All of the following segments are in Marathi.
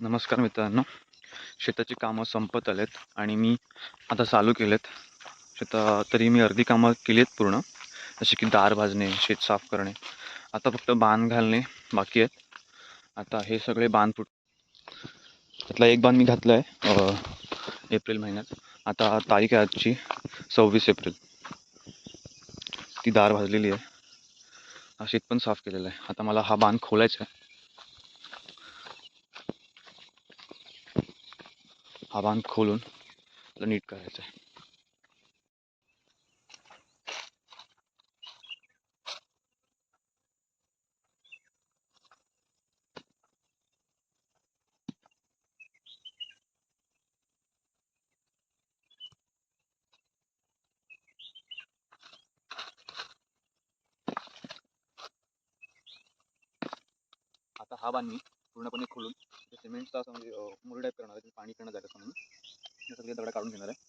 नमस्कार मित्रांनो. शेताची कामं संपत आलेत आणि मी आता चालू केलेत. तरी मी अर्धी कामं केली आहेत पूर्ण, जसे की दार भाजणे, शेत साफ करणे. आता फक्त बांध घालणे बाकी आहेत. आता हे सगळे बांध त्यातला एक बांध मी घातला आहे एप्रिल महिन्यात. आता तारीख आहे आजची 26 एप्रिल. ती दार भाजलेली आहे. हा शेत पण साफ केलेला आहे. आता मला हा बांध खोलायचा आहे. हा बांध खोलून नीट करायचं आहे. आता हा बांध मी पूर्णपणे खोलून सिमेंटचा असं म्हणजे मुरड टाईप करणार आहे, पाणी करणं जायचं म्हणून हे सगळे दगड काढून घेणार आहे.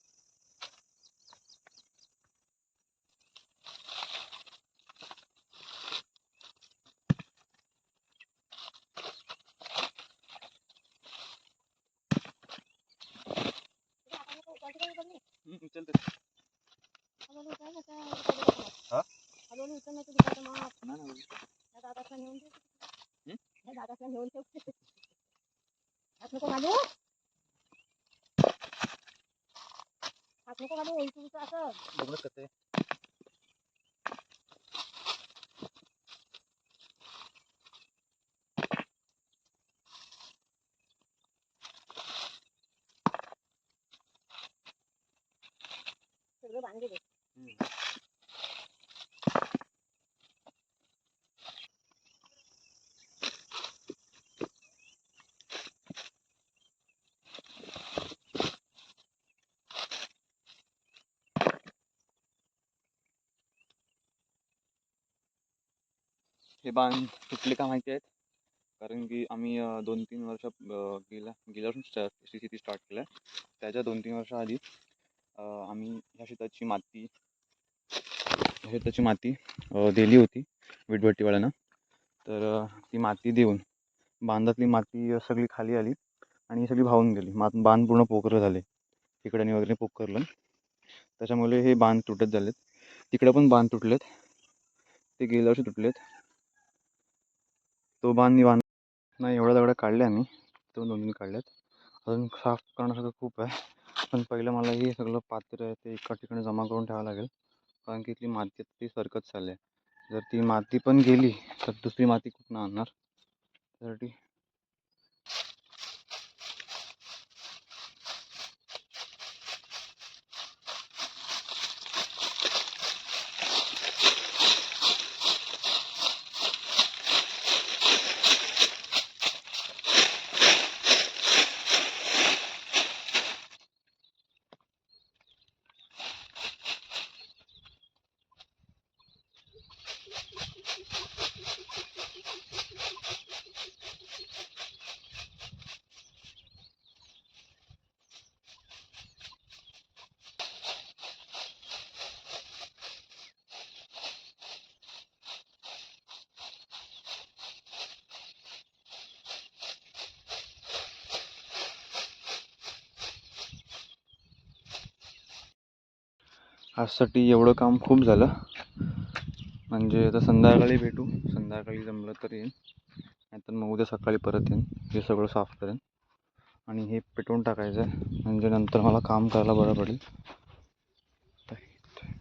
चलते हे बांध तुटले का माहिती आहेत? कारण की आम्ही 2-3 वर्ष गेल्या वर्षी शेती स्टार्ट केलं आहे. त्याच्या 2-3 वर्षाआधी आम्ही ह्या शेताची माती दिली होती वीटभट्टीवाल्यांना. तर ती माती देऊन बांधातली माती सगळी खाली आली आणि सगळी वाहून गेली. बांध पूर्ण पोखरं झाले, तिकड्याने वगैरे पोखरलं. त्याच्यामुळे हे बांध तुटत झालेत. तिकडे पण बांध तुटलेत, ते गेल्या वर्षी तुटलेत. तो बांध नाही, एवढ्या दगड्या काढल्या आम्ही, 2-3 काढल्यात. अजून साफ करण्यासारखं खूप आहे. पण पहिलं मला हे सगळं पात्र आहे ते एका ठिकाणी जमा करून ठेवावं लागेल, कारण की इथली माती ती सरकत चालली आहे. जर ती माती पण गेली तर दुसरी माती कुठून आणणार? त्यासाठी आजसाठी एवढं काम खूप झालं. म्हणजे आता संध्याकाळी भेटू, संध्याकाळी जमलं तर येईन, नाहीतर मग उद्या सकाळी परत येईन. हे सगळं साफ करेन आणि हे पेटवून टाकायचं आहे, म्हणजे नंतर मला काम करायला बरं पडेल.